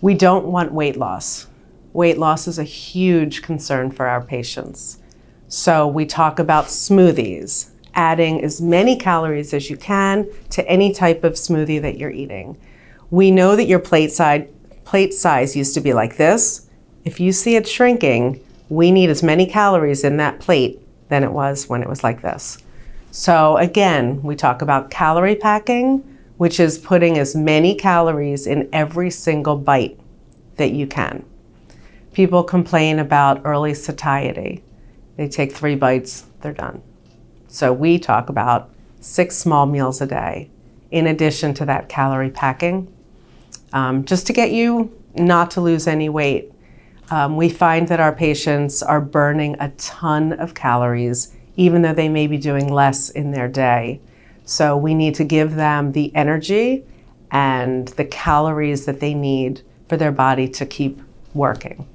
We don't want weight loss. Weight loss is a huge concern for our patients. So we talk about smoothies, adding as many calories as you can to any type of smoothie that you're eating. We know that your plate size used to be like this. If you see it shrinking, we need as many calories in that plate than it was when it was like this. So again, we talk about calorie packing, which is putting as many calories in every single bite that you can. People complain about early satiety. They take 3 bites, they're done. So we talk about 6 small meals a day, in addition to that calorie packing, just to get you not to lose any weight. We find that our patients are burning a ton of calories, even though they may be doing less in their day. So we need to give them the energy and the calories that they need for their body to keep working.